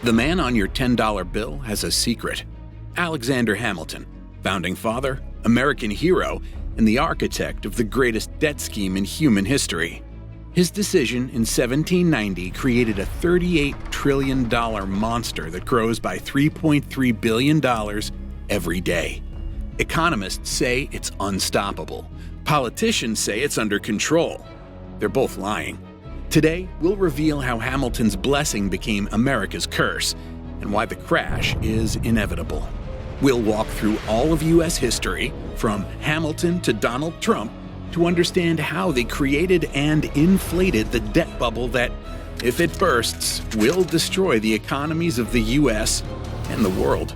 The man on your $10 bill has a secret. Alexander Hamilton, founding father, American hero, and the architect of the greatest debt scheme in human history. His decision in 1790 created a $38 trillion monster that grows by $3.3 billion every day. Economists say it's unstoppable. Politicians say it's under control. They're both lying. Today, we'll reveal how Hamilton's blessing became America's curse and why the crash is inevitable. We'll walk through all of U.S. history, from Hamilton to Donald Trump, to understand how they created and inflated the debt bubble that, if it bursts, will destroy the economies of the U.S. and the world.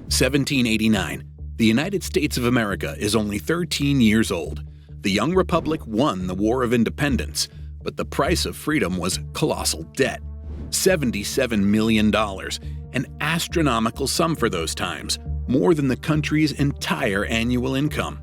1789. The United States of America is only 13 years old. The young republic won the War of Independence, but the price of freedom was colossal debt. $77 million, an astronomical sum for those times, more than the country's entire annual income.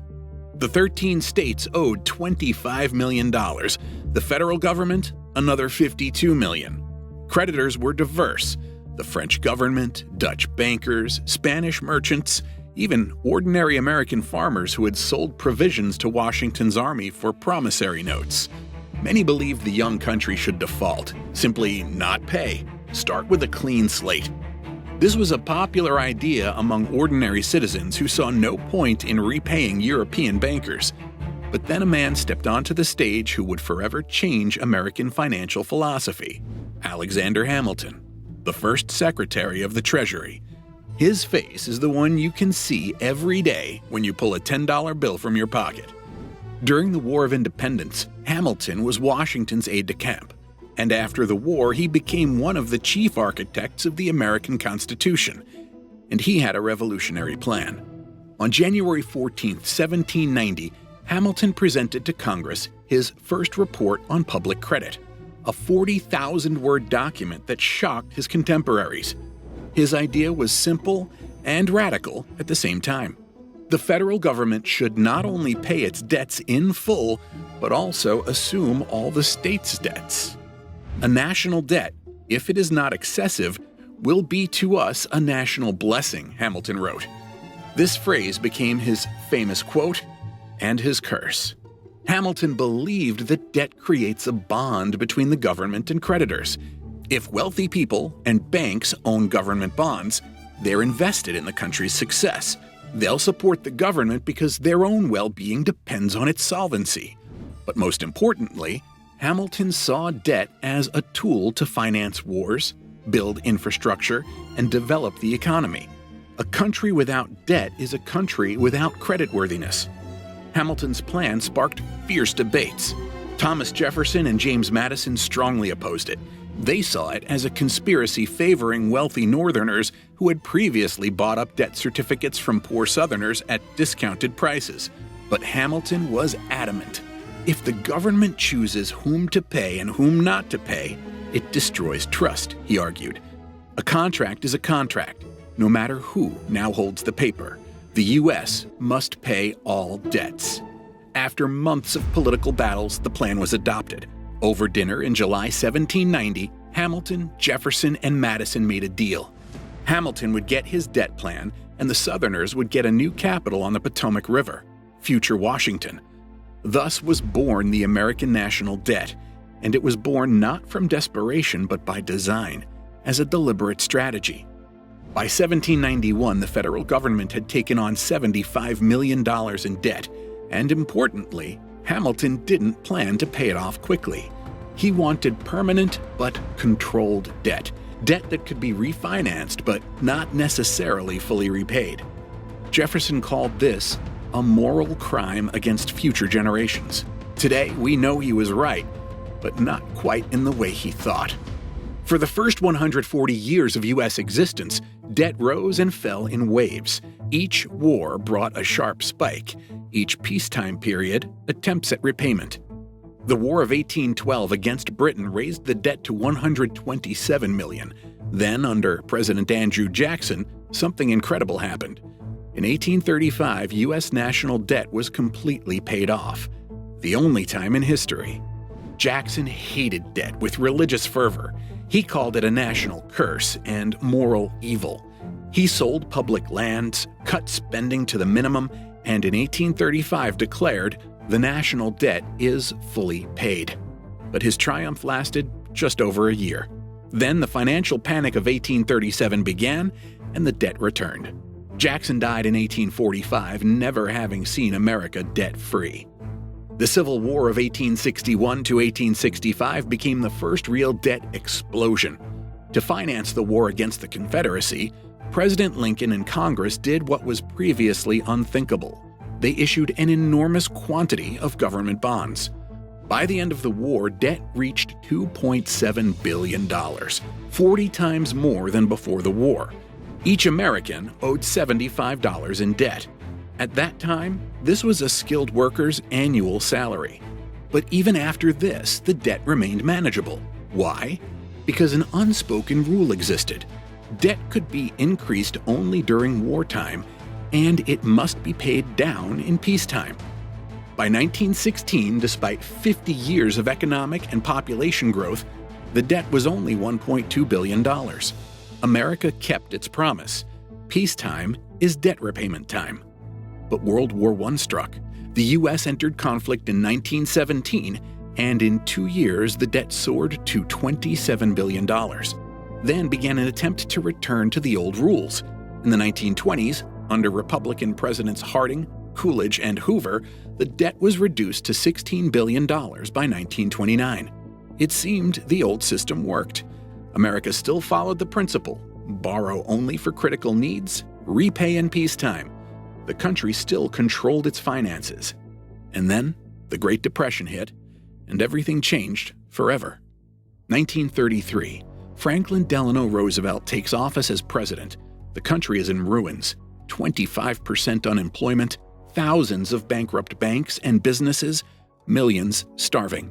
The 13 states owed $25 million. The federal government, another $52 million. Creditors were diverse: the French government, Dutch bankers, Spanish merchants, even ordinary American farmers who had sold provisions to Washington's army for promissory notes. Many believed the young country should default, simply not pay, start with a clean slate. This was a popular idea among ordinary citizens who saw no point in repaying European bankers. But then a man stepped onto the stage who would forever change American financial philosophy: Alexander Hamilton, the first Secretary of the Treasury. His face is the one you can see every day when you pull a $10 bill from your pocket. During the War of Independence, Hamilton was Washington's aide-de-camp, and after the war he became one of the chief architects of the American Constitution, and he had a revolutionary plan. On January 14, 1790, Hamilton presented to Congress his first report on public credit, a 40,000-word document that shocked his contemporaries. His idea was simple and radical at the same time. The federal government should not only pay its debts in full, but also assume all the states' debts. A national debt, if it is not excessive, will be to us a national blessing, Hamilton wrote. This phrase became his famous quote and his curse. Hamilton believed that debt creates a bond between the government and creditors. If wealthy people and banks own government bonds, they're invested in the country's success. They'll support the government because their own well-being depends on its solvency. But most importantly, Hamilton saw debt as a tool to finance wars, build infrastructure, and develop the economy. A country without debt is a country without creditworthiness. Hamilton's plan sparked fierce debates. Thomas Jefferson and James Madison strongly opposed it. They saw it as a conspiracy favoring wealthy Northerners who had previously bought up debt certificates from poor Southerners at discounted prices. But Hamilton was adamant. If the government chooses whom to pay and whom not to pay, it destroys trust, he argued. A contract is a contract, no matter who now holds the paper. The U.S. must pay all debts. After months of political battles, the plan was adopted. Over dinner in July 1790, Hamilton, Jefferson, and Madison made a deal. Hamilton would get his debt plan, and the Southerners would get a new capital on the Potomac River, future Washington. Thus was born the American national debt, and it was born not from desperation but by design, as a deliberate strategy. By 1791, the federal government had taken on $75 million in debt, and importantly, Hamilton didn't plan to pay it off quickly. He wanted permanent but controlled debt that could be refinanced but not necessarily fully repaid. Jefferson called this a moral crime against future generations. Today, we know he was right, but not quite in the way he thought. For the first 140 years of U.S. existence, debt rose and fell in waves. Each war brought a sharp spike. Each peacetime period, attempts at repayment. The War of 1812 against Britain raised the debt to $127 million. Then, under President Andrew Jackson, something incredible happened. In 1835, U.S. national debt was completely paid off, the only time in history. Jackson hated debt with religious fervor. He called it a national curse and moral evil. He sold public lands, cut spending to the minimum, and in 1835 declared the national debt is fully paid. But his triumph lasted just over a year. Then the financial panic of 1837 began, and the debt returned. Jackson died in 1845, never having seen America debt-free. The Civil War of 1861 to 1865 became the first real debt explosion. To finance the war against the Confederacy, President Lincoln and Congress did what was previously unthinkable. They issued an enormous quantity of government bonds. By the end of the war, debt reached $2.7 billion, 40 times more than before the war. Each American owed $75 in debt. At that time, this was a skilled worker's annual salary. But even after this, the debt remained manageable. Why? Because an unspoken rule existed. Debt could be increased only during wartime, and it must be paid down in peacetime. By 1916, despite 50 years of economic and population growth, the debt was only $1.2 billion. America kept its promise. Peacetime is debt repayment time. But World War I struck. The U.S. entered conflict in 1917, and in 2 years the debt soared to $27 billion. Then began an attempt to return to the old rules. In the 1920s, under Republican Presidents Harding, Coolidge, and Hoover, the debt was reduced to $16 billion by 1929. It seemed the old system worked. America still followed the principle: borrow only for critical needs, repay in peacetime. The country still controlled its finances. And then the Great Depression hit, and everything changed forever. 1933, Franklin Delano Roosevelt takes office as president. The country is in ruins, 25% unemployment, thousands of bankrupt banks and businesses, millions starving.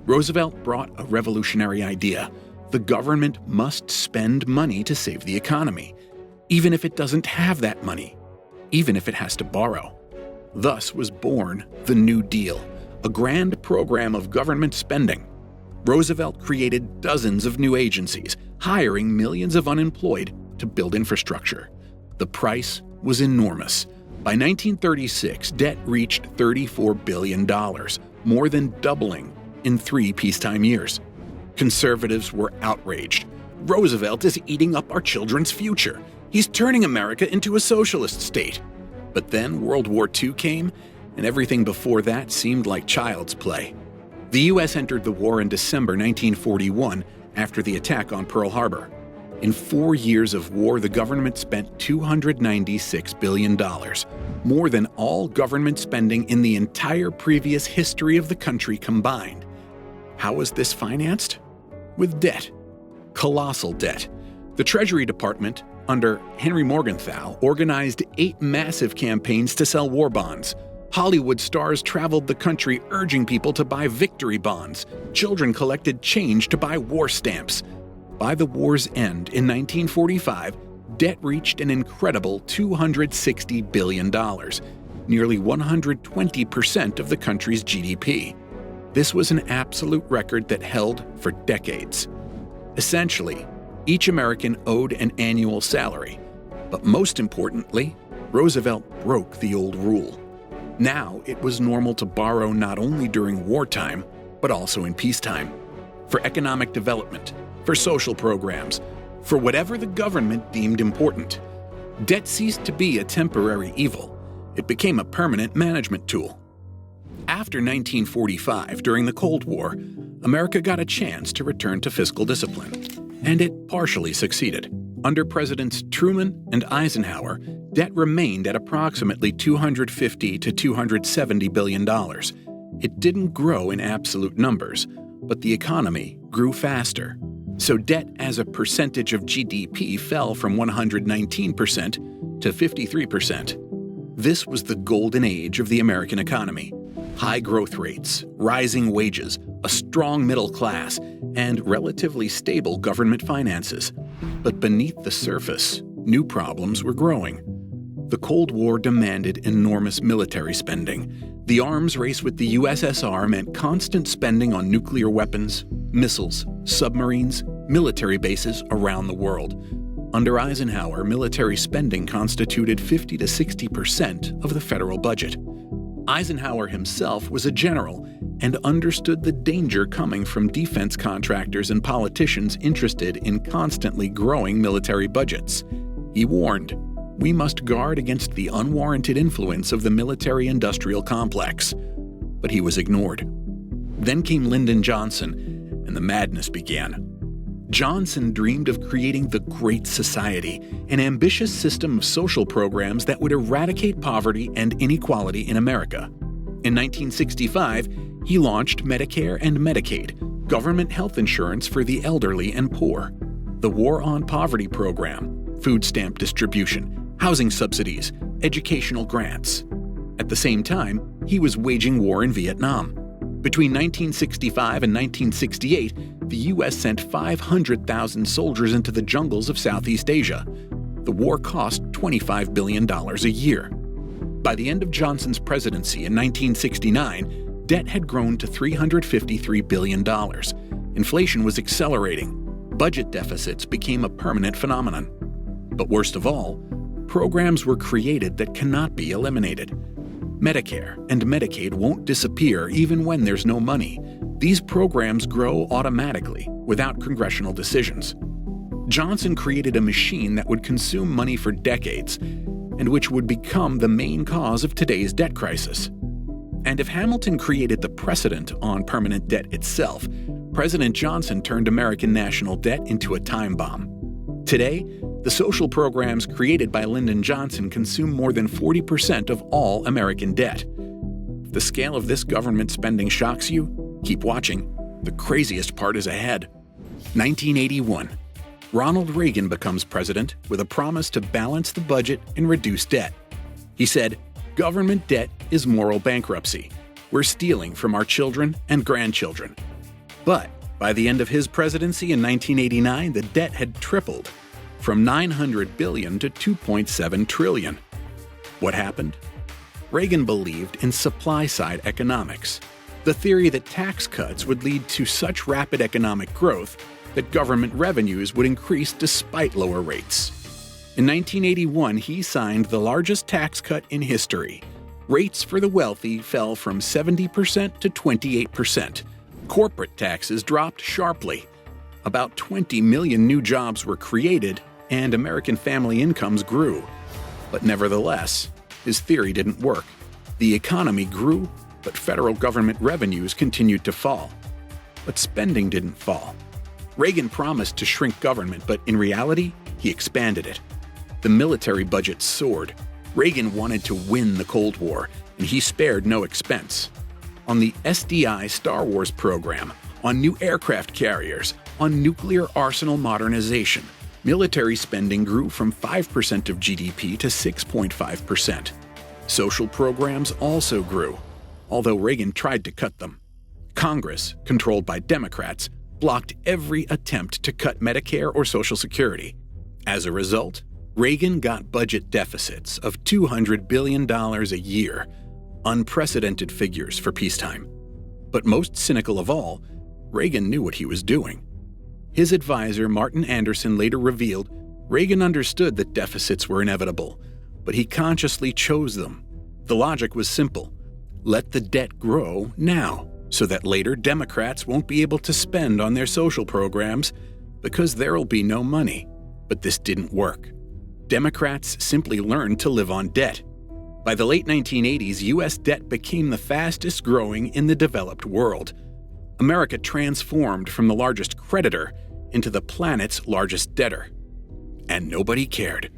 Roosevelt brought a revolutionary idea. The government must spend money to save the economy, even if it doesn't have that money, even if it has to borrow. Thus was born the New Deal, a grand program of government spending. Roosevelt created dozens of new agencies, hiring millions of unemployed to build infrastructure. The price was enormous. By 1936, debt reached $34 billion, more than doubling in 3 peacetime years. Conservatives were outraged. Roosevelt is eating up our children's future. He's turning America into a socialist state. But then World War II came, and everything before that seemed like child's play. The U.S. entered the war in December 1941 after the attack on Pearl Harbor. In 4 years of war, the government spent $296 billion, more than all government spending in the entire previous history of the country combined. How was this financed? With debt. Colossal debt. The Treasury Department, under Henry Morgenthau, organized 8 massive campaigns to sell war bonds. Hollywood stars traveled the country urging people to buy victory bonds. Children collected change to buy war stamps. By the war's end in 1945, debt reached an incredible $260 billion, nearly 120% of the country's GDP. This was an absolute record that held for decades. Essentially, each American owed an annual salary. But most importantly, Roosevelt broke the old rule. Now it was normal to borrow not only during wartime, but also in peacetime. For economic development, for social programs, for whatever the government deemed important. Debt ceased to be a temporary evil. It became a permanent management tool. After 1945, during the Cold War, America got a chance to return to fiscal discipline, and it partially succeeded. Under Presidents Truman and Eisenhower, debt remained at approximately $250 to $270 billion. It didn't grow in absolute numbers, but the economy grew faster. So debt as a percentage of GDP fell from 119% to 53%. This was the golden age of the American economy. High growth rates, rising wages, a strong middle class, and relatively stable government finances. But beneath the surface, new problems were growing. The Cold War demanded enormous military spending. The arms race with the USSR meant constant spending on nuclear weapons, missiles, submarines, military bases around the world. Under Eisenhower, military spending constituted 50 to 60% of the federal budget. Eisenhower himself was a general and understood the danger coming from defense contractors and politicians interested in constantly growing military budgets. He warned, "We must guard against the unwarranted influence of the military-industrial complex." But he was ignored. Then came Lyndon Johnson, and the madness began. Johnson dreamed of creating the Great Society, an ambitious system of social programs that would eradicate poverty and inequality in America. In 1965, he launched Medicare and Medicaid, government health insurance for the elderly and poor, the War on Poverty program, food stamp distribution, housing subsidies, educational grants. At the same time, he was waging war in Vietnam. Between 1965 and 1968, the U.S. sent 500,000 soldiers into the jungles of Southeast Asia. The war cost $25 billion a year. By the end of Johnson's presidency in 1969, debt had grown to $353 billion. Inflation was accelerating. Budget deficits became a permanent phenomenon. But worst of all, programs were created that cannot be eliminated. Medicare and Medicaid won't disappear even when there's no money. These programs grow automatically, without congressional decisions. Johnson created a machine that would consume money for decades, and which would become the main cause of today's debt crisis. And if Hamilton created the precedent on permanent debt itself, President Johnson turned American national debt into a time bomb. Today, the social programs created by Lyndon Johnson consume more than 40% of all American debt. If the scale of this government spending shocks you, keep watching. The craziest part is ahead. 1981. Ronald Reagan becomes president with a promise to balance the budget and reduce debt. He said, "Government debt is moral bankruptcy. We're stealing from our children and grandchildren." But by the end of his presidency in 1989, the debt had tripled, from $900 billion to $2.7 trillion. What happened? Reagan believed in supply-side economics, the theory that tax cuts would lead to such rapid economic growth that government revenues would increase despite lower rates. In 1981, he signed the largest tax cut in history. Rates for the wealthy fell from 70% to 28%. Corporate taxes dropped sharply. About 20 million new jobs were created, and American family incomes grew. But nevertheless, his theory didn't work. The economy grew, but federal government revenues continued to fall. But spending didn't fall. Reagan promised to shrink government, but in reality, he expanded it. The military budget soared. Reagan wanted to win the Cold War, and he spared no expense. On the SDI Star Wars program, on new aircraft carriers, on nuclear arsenal modernization, military spending grew from 5% of GDP to 6.5%. Social programs also grew, although Reagan tried to cut them. Congress, controlled by Democrats, blocked every attempt to cut Medicare or Social Security. As a result, Reagan got budget deficits of $200 billion a year, unprecedented figures for peacetime. But most cynical of all, Reagan knew what he was doing. His advisor, Martin Anderson, later revealed Reagan understood that deficits were inevitable, but he consciously chose them. The logic was simple. Let the debt grow now, so that later Democrats won't be able to spend on their social programs because there'll be no money. But this didn't work. Democrats simply learned to live on debt. By the late 1980s, U.S. debt became the fastest growing in the developed world. America transformed from the largest creditor into the planet's largest debtor. And nobody cared.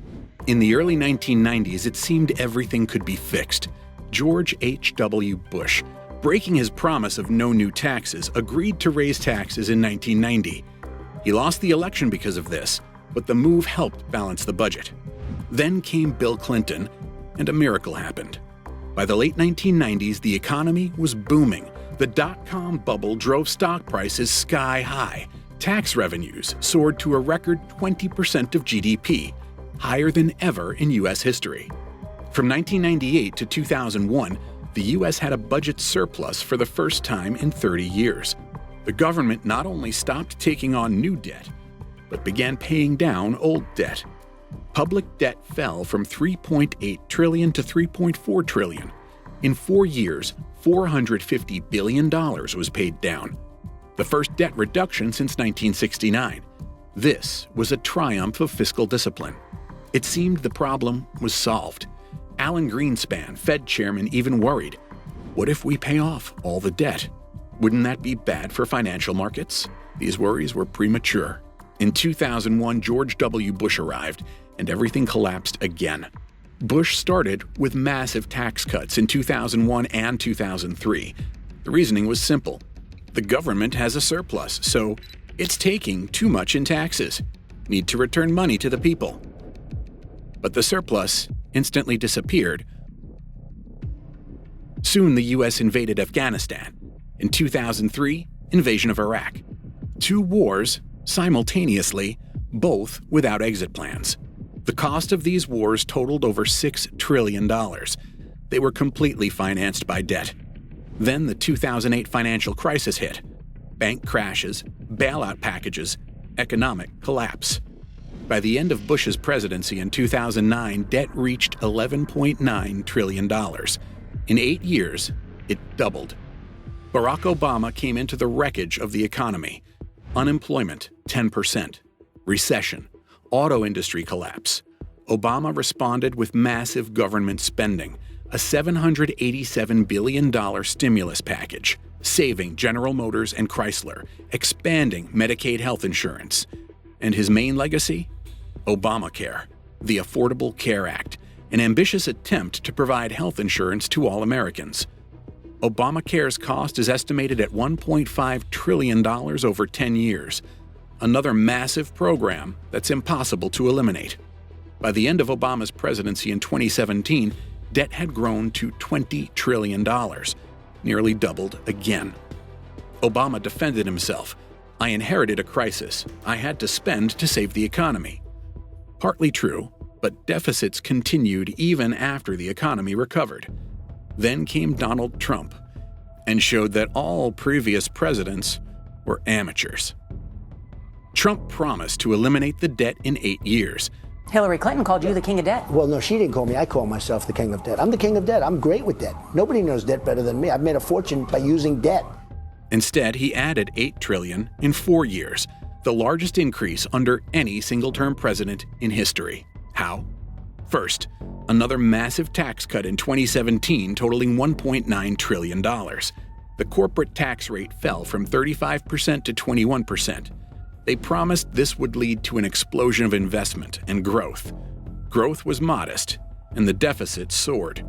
In the early 1990s, it seemed everything could be fixed. George H.W. Bush, breaking his promise of no new taxes, agreed to raise taxes in 1990. He lost the election because of this, but the move helped balance the budget. Then came Bill Clinton, and a miracle happened. By the late 1990s, the economy was booming. The dot-com bubble drove stock prices sky high. Tax revenues soared to a record 20% of GDP, higher than ever in U.S. history. From 1998 to 2001, the U.S. had a budget surplus for the first time in 30 years. The government not only stopped taking on new debt, but began paying down old debt. Public debt fell from $3.8 trillion to $3.4 trillion. In 4 years, $450 billion was paid down, the first debt reduction since 1969. This was a triumph of fiscal discipline. It seemed the problem was solved. Alan Greenspan, Fed chairman, even worried, what if we pay off all the debt? Wouldn't that be bad for financial markets? These worries were premature. In 2001, George W. Bush arrived, and everything collapsed again. Bush started with massive tax cuts in 2001 and 2003. The reasoning was simple. The government has a surplus, so it's taking too much in taxes. Need to return money to the people. But the surplus instantly disappeared. Soon the U.S. invaded Afghanistan. In 2003, invasion of Iraq. 2 wars simultaneously, both without exit plans. The cost of these wars totaled over $6 trillion. They were completely financed by debt. Then the 2008 financial crisis hit. Bank crashes, bailout packages, economic collapse. By the end of Bush's presidency in 2009, debt reached $11.9 trillion. In 8 years, it doubled. Barack Obama came into the wreckage of the economy. Unemployment, 10%. Recession. Auto industry collapse. Obama responded with massive government spending, a $787 billion stimulus package, saving General Motors and Chrysler, expanding Medicaid health insurance. And his main legacy? Obamacare, the Affordable Care Act, an ambitious attempt to provide health insurance to all Americans. Obamacare's cost is estimated at $1.5 trillion over 10 years. Another massive program that's impossible to eliminate. By the end of Obama's presidency in 2017, debt had grown to $20 trillion, nearly doubled again. Obama defended himself. I inherited a crisis. I had to spend to save the economy. Partly true, but deficits continued even after the economy recovered. Then came Donald Trump and showed that all previous presidents were amateurs. Trump promised to eliminate the debt in 8 years. Hillary Clinton called you the king of debt. Well, no, she didn't call me. I call myself the king of debt. I'm the king of debt. I'm great with debt. Nobody knows debt better than me. I've made a fortune by using debt. Instead, he added $8 trillion in 4 years, the largest increase under any single-term president in history. How? First, another massive tax cut in 2017 totaling $1.9 trillion. The corporate tax rate fell from 35% to 21%. They promised this would lead to an explosion of investment and growth. Growth was modest, and the deficit soared.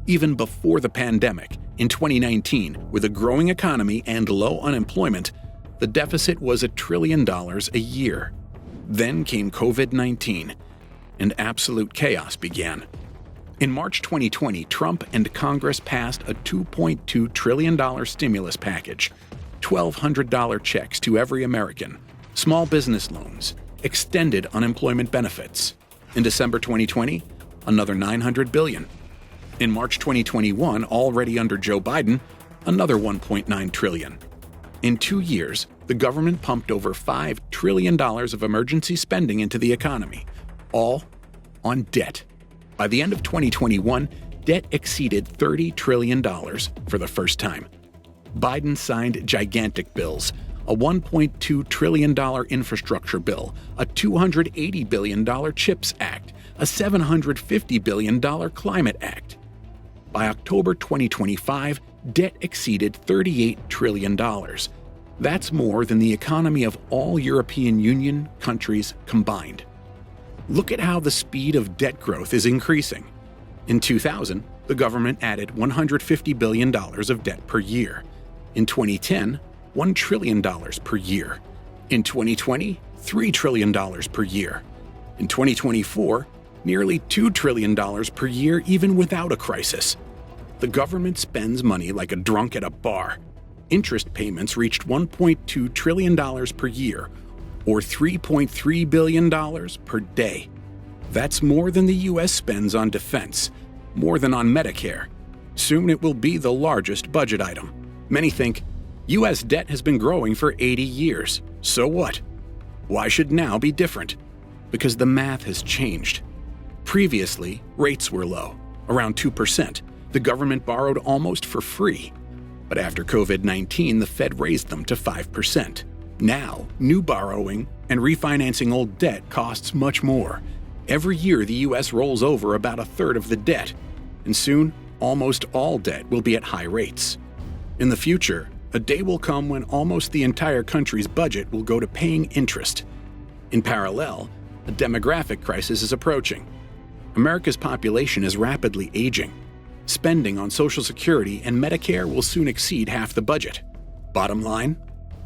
Even before the pandemic, in 2019, with a growing economy and low unemployment, the deficit was $1 trillion a year. Then came COVID-19, and absolute chaos began. In March 2020, Trump and Congress passed a $2.2 trillion stimulus package, $1,200 checks to every American, small business loans, extended unemployment benefits. In December 2020, another $900 billion. In March 2021, already under Joe Biden, another $1.9 trillion. In 2 years, the government pumped over $5 trillion of emergency spending into the economy, all on debt. By the end of 2021, debt exceeded $30 trillion for the first time. Biden signed gigantic bills, a $1.2 trillion infrastructure bill, a $280 billion CHIPS Act, a $750 billion Climate Act. By October 2025, debt exceeded $38 trillion. That's more than the economy of all European Union countries combined. Look at how the speed of debt growth is increasing. In 2000, the government added $150 billion of debt per year. In 2010, $1 trillion per year. In 2020, $3 trillion per year. In 2024, nearly $2 trillion per year even without a crisis. The government spends money like a drunk at a bar. Interest payments reached $1.2 trillion per year, or $3.3 billion per day. That's more than the U.S. spends on defense, more than on Medicare. Soon it will be the largest budget item. Many think, U.S. debt has been growing for 80 years. So what? Why should now be different? Because the math has changed. Previously, rates were low, around 2%. The government borrowed almost for free. But after COVID-19, the Fed raised them to 5%. Now, new borrowing and refinancing old debt costs much more. Every year, the U.S. rolls over about a third of the debt, and soon, almost all debt will be at high rates. In the future, a day will come when almost the entire country's budget will go to paying interest. In parallel, a demographic crisis is approaching. America's population is rapidly aging. Spending on Social Security and Medicare will soon exceed half the budget. Bottom line,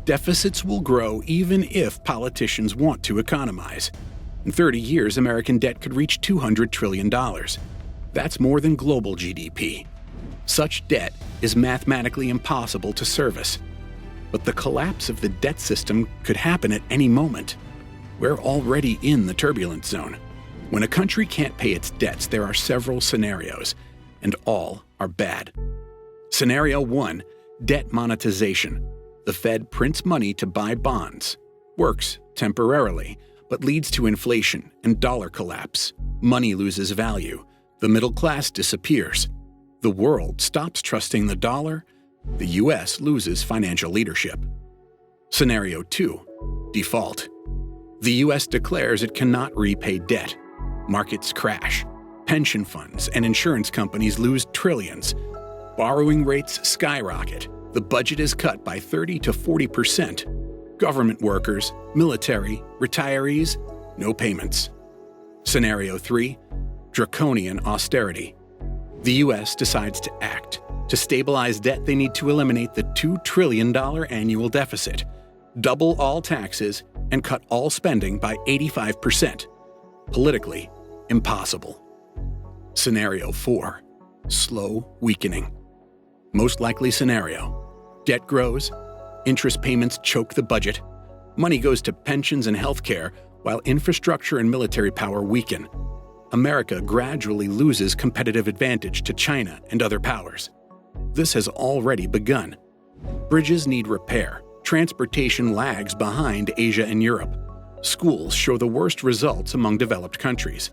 deficits will grow even if politicians want to economize. In 30 years, American debt could reach $200 trillion. That's more than global GDP. Such debt is mathematically impossible to service. But the collapse of the debt system could happen at any moment. We're already in the turbulent zone. When a country can't pay its debts, there are several scenarios, and all are bad. Scenario 1, debt monetization. The Fed prints money to buy bonds. Works temporarily, but leads to inflation and dollar collapse. Money loses value. The middle class disappears. The world stops trusting the dollar. The U.S. loses financial leadership. Scenario 2, default. The U.S. declares it cannot repay debt. Markets crash. Pension funds and insurance companies lose trillions. Borrowing rates skyrocket. The budget is cut by 30 to 40%. Government workers, military, retirees, no payments. Scenario 3, draconian austerity. The U.S. decides to act. To stabilize debt, they need to eliminate the $2 trillion annual deficit, double all taxes, and cut all spending by 85%. Politically, impossible. Scenario 4, slow weakening. Most likely scenario, debt grows, interest payments choke the budget, money goes to pensions and healthcare, while infrastructure and military power weaken. America gradually loses competitive advantage to China and other powers. This has already begun. Bridges need repair. Transportation lags behind Asia and Europe. Schools show the worst results among developed countries.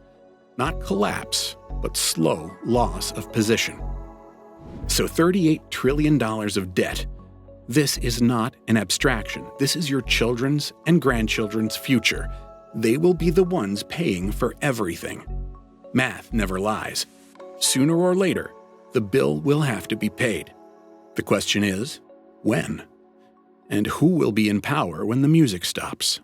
Not collapse, but slow loss of position. So $38 trillion of debt. This is not an abstraction. This is your children's and grandchildren's future. They will be the ones paying for everything. Math never lies. Sooner or later, the bill will have to be paid. The question is, when? And who will be in power when the music stops?